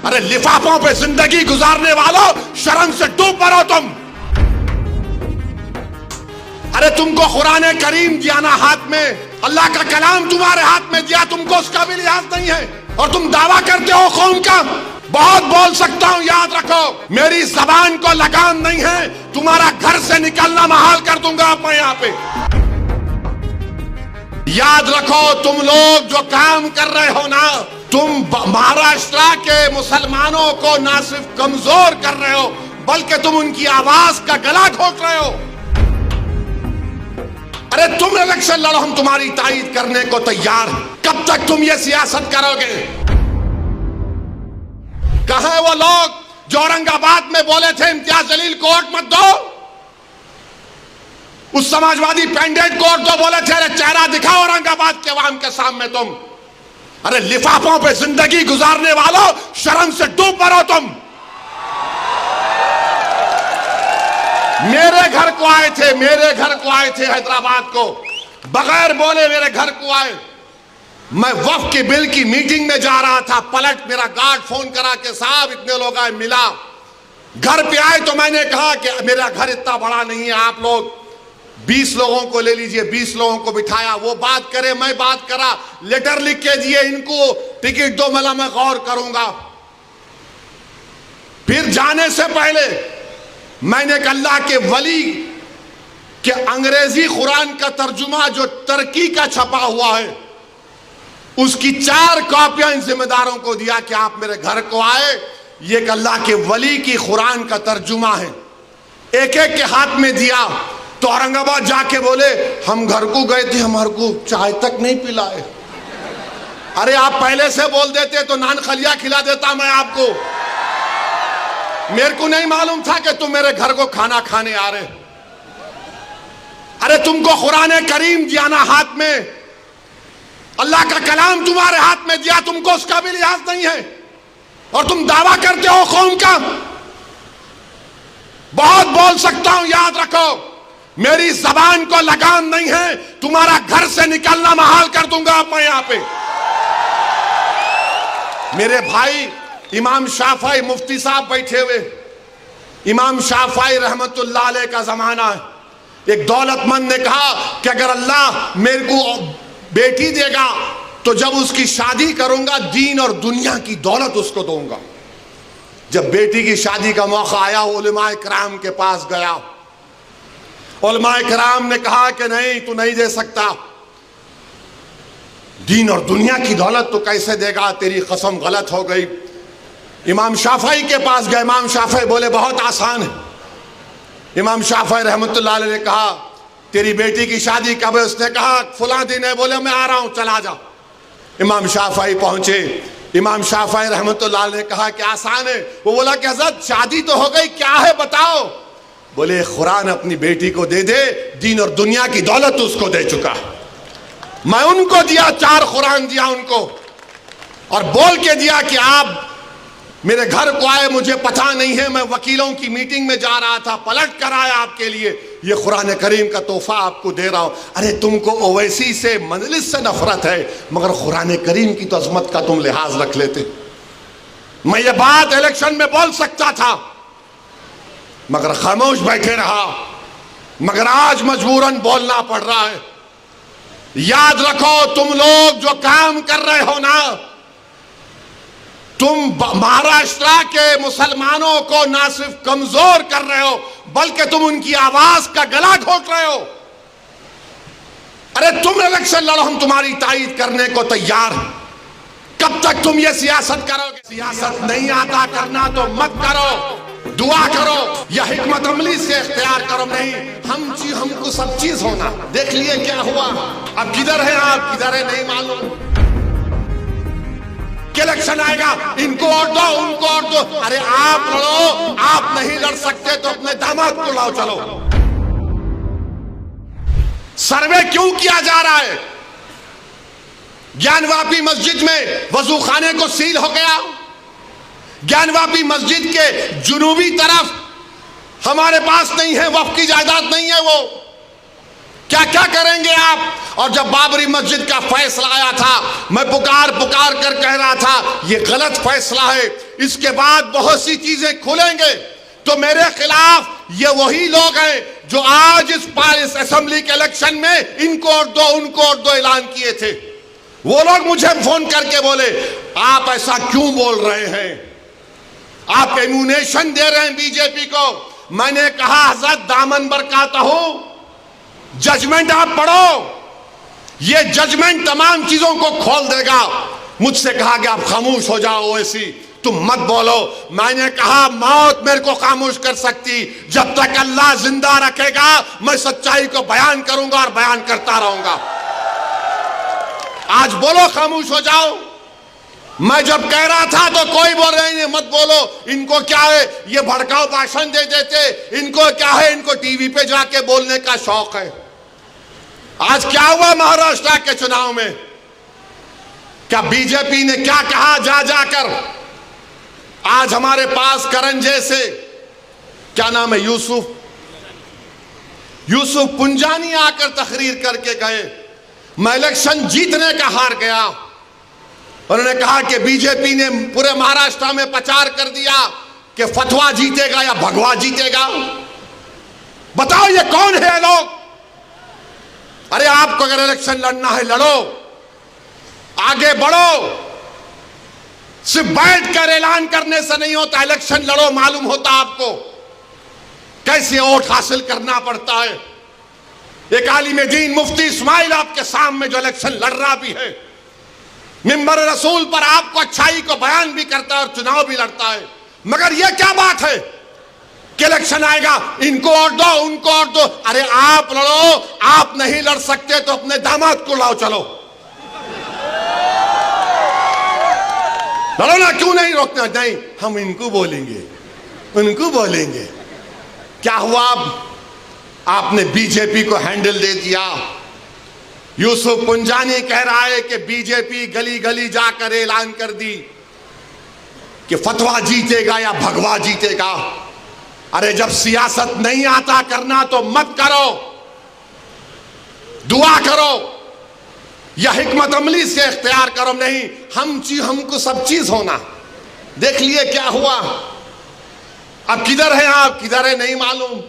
अरे लिफाफों पे जिंदगी गुजारने वालों, शर्म से डूब मरो तुम। अरे तुमको कुरान करीम दिया ना हाथ में, अल्लाह का कलाम तुम्हारे हाथ में दिया, तुमको उसका भी लिहाज नहीं है और तुम दावा करते हो कौम का। बहुत बोल सकता हूं, याद रखो मेरी जबान को लगाम नहीं है, तुम्हारा घर से निकलना महाल कर दूंगा मैं यहां पे। याद रखो तुम लोग जो काम कर रहे हो ना, तुम महाराष्ट्र के मुसलमानों को ना सिर्फ कमजोर कर रहे हो बल्कि तुम उनकी आवाज का गला घोट रहे हो। अरे तुम इलेक्शन लड़ो, हम तुम्हारी तायीद करने को तैयार। कब तक तुम ये सियासत करोगे? कहां है वो लोग जो औरंगाबाद में बोले थे इम्तियाज जलील को वोट मत दो? उस समाजवादी पेंडेंट को तो बोले थे अरे चेहरा दिखाओ औरंगाबाद के अवाम के सामने तुम। अरे लिफाफों पे जिंदगी गुजारने वालों, शर्म से डूब मरो तुम। मेरे घर को आए थे, मेरे घर को आए थे हैदराबाद को, बगैर बोले मेरे घर को आए। मैं वक्फ के बिल की मीटिंग में जा रहा था, पलट मेरा गार्ड फोन करा के साहब इतने लोग आए, मिला। घर पे आए तो मैंने कहा कि मेरा घर इतना बड़ा नहीं है, आप लोग 20 लोगों को ले लीजिए। 20 लोगों को बिठाया, वो बात करे मैं बात करा, लेटर लिख के दिए इनको टिकट दो, मला मैं गौर करूंगा। फिर जाने से पहले मैंने अल्लाह के वली के अंग्रेजी कुरान का तर्जुमा जो तुर्की का छपा हुआ है उसकी 4 कॉपियां इन जिम्मेदारों को दिया कि आप मेरे घर को आए, ये अल्लाह के वली की कुरान का तर्जुमा है। एक एक के हाथ में दिया तो औरंगाबाद जाके बोले हम घर को गए थे, हमारे को चाय तक नहीं पिलाए। अरे आप पहले से बोल देते तो नान खलिया खिला देता मैं आपको। मेरे को नहीं मालूम था कि तुम मेरे घर को खाना खाने आ रहे। अरे तुमको कुरान करीम दिया ना हाथ में, अल्लाह का कलाम तुम्हारे हाथ में दिया, तुमको उसका भी लिहाज नहीं है और तुम दावा करते हो कौम का। बहुत बोल सकता हूं, याद रखो मेरी जबान को लगाम नहीं है, तुम्हारा घर से निकलना महाल कर दूंगा मैं यहां पे। मेरे भाई इमाम शाफई मुफ्ती साहब बैठे हुए, इमाम शाफई रहमतुल्लाह अलैह का जमाना है। एक दौलतमंद ने कहा कि अगर अल्लाह मेरे को बेटी देगा तो जब उसकी शादी करूंगा दीन और दुनिया की दौलत उसको दूंगा। जब बेटी की शादी का मौका आया उलमाए किराम के पास गया, उलमाए किराम ने कहा कि नहीं तू नहीं दे सकता, दीन और दुनिया की दौलत तो कैसे देगा, तेरी कसम गलत हो गई। इमाम शाफई के पास गए, इमाम शाफई बोले बहुत आसान है। इमाम शाफई रहमतुल्लाह अलैह ने कहा तेरी बेटी की शादी कब है? उसने कहा फला दिन है। बोले मैं आ रहा हूं, चला जा। इमाम शाफई पहुंचे, इमाम शाफई रहमतुल्लाह अलैह ने कहा कि आसान है। वो बोला कि हज़रत शादी तो हो गई, क्या है बताओ। बोले कुरान अपनी बेटी को दे दे, दीन और दुनिया की दौलत उसको दे चुका। मैं उनको दिया, 4 कुरान दिया उनको और बोल के दिया कि आप मेरे घर को आए, मुझे पता नहीं है, मैं वकीलों की मीटिंग में जा रहा था, पलट कर आया आपके लिए, ये कुरान करीम का तोहफा आपको दे रहा हूं। अरे तुमको ओवैसी से मजलिस से नफरत है मगर कुरान करीम की तो अजमत का तुम लिहाज रख लेते। मैं ये बात इलेक्शन में बोल सकता था मगर खामोश बैठे रहा, मगर आज मजबूरन बोलना पड़ रहा है। याद रखो तुम लोग जो काम कर रहे हो ना, तुम महाराष्ट्र के मुसलमानों को ना सिर्फ कमजोर कर रहे हो बल्कि तुम उनकी आवाज का गला घोट रहे हो। अरे तुम इलेक्शन लड़ो, हम तुम्हारी तायीद करने को तैयार। कब तक तुम ये सियासत करोगे? सियासत नहीं आता करना तो मत करो, दुआ करो या हिकमत अमली से इख्तियार करो। नहीं हमको सब चीज होना। देख लिए क्या हुआ, अब किधर है आप, किधर है नहीं मालूम। इलेक्शन आएगा, इनको वोट दो, उनको वोट दो। अरे आप लड़ो, आप नहीं लड़ सकते तो अपने दामाद को लाओ। चलो सर्वे क्यों किया जा रहा है? ज्ञानवापी मस्जिद में वजू खाने को सील हो गया। ज्ञानवापी मस्जिद के जुनूबी तरफ हमारे पास नहीं है, वक्फ की जायदाद नहीं है, वो क्या क्या करेंगे आप? और जब बाबरी मस्जिद का फैसला आया था मैं पुकार कर कह रहा था ये गलत फैसला है, इसके बाद बहुत सी चीजें खुलेंगे। तो मेरे खिलाफ ये वही लोग हैं जो आज इस असेंबली के इलेक्शन में इनको और दो उनको और दो ऐलान किए थे। वो लोग मुझे फोन करके बोले, आप ऐसा क्यों बोल रहे हैं, आप एम्यूनेशन दे रहे हैं बीजेपी को। मैंने कहा हजरत दामन बरकाता हूं, जजमेंट आप पढ़ो, ये जजमेंट तमाम चीजों को खोल देगा। मुझसे कहा कि आप खामोश हो जाओ, ओवैसी तुम मत बोलो। मैंने कहा मौत मेरे को खामोश कर सकती, जब तक अल्लाह जिंदा रखेगा मैं सच्चाई को बयान करूंगा और बयान करता रहूंगा। आज बोलो खामोश हो जाओ। मैं जब कह रहा था तो कोई बोल रहे हैं मत बोलो, इनको क्या है, ये भड़काऊ भाषण दे देते, इनको क्या है, इनको टीवी पे जाके बोलने का शौक है। आज क्या हुआ महाराष्ट्र के चुनाव में, क्या बीजेपी ने क्या कहा जा जाकर। आज हमारे पास करण जैसे, क्या नाम है, यूसुफ पुंजानी आकर तकरीर करके गए, मैं इलेक्शन जीतने का हार गया। उन्होंने कहा कि बीजेपी ने पूरे महाराष्ट्र में प्रचार कर दिया कि फतवा जीतेगा या भगवा जीतेगा। बताओ ये कौन है लोग। अरे आपको अगर इलेक्शन लड़ना है लड़ो, आगे बढ़ो, सिर्फ बैठकर ऐलान करने से नहीं होता, इलेक्शन लड़ो, मालूम होता आपको कैसे वोट हासिल करना पड़ता है। एक आलिम दीन मुफ्ती इस्माइल आपके सामने जो इलेक्शन लड़ रहा भी है, मिंबर रसूल पर आपको अच्छाई को बयान भी करता है और चुनाव भी लड़ता है। मगर यह क्या बात है कि इलेक्शन आएगा इनको वोट दो उनको वोट दो। अरे आप लड़ो, आप नहीं लड़ सकते तो अपने दामाद को लाओ, चलो लड़ो ना, क्यों नहीं रोकना। नहीं, हम इनको बोलेंगे उनको बोलेंगे। क्या हुआ, आपने बीजेपी को हैंडल दे दिया। यूसुफ पुंजानी कह रहा है कि बीजेपी गली गली जाकर ऐलान कर दी कि फतवा जीतेगा या भगवा जीतेगा। अरे जब सियासत नहीं आता करना तो मत करो, दुआ करो या हिकमत अमली से इख्तियार करो। नहीं, हमको सब चीज होना। देख लिए क्या हुआ, अब किधर है आप, किधर है नहीं मालूम।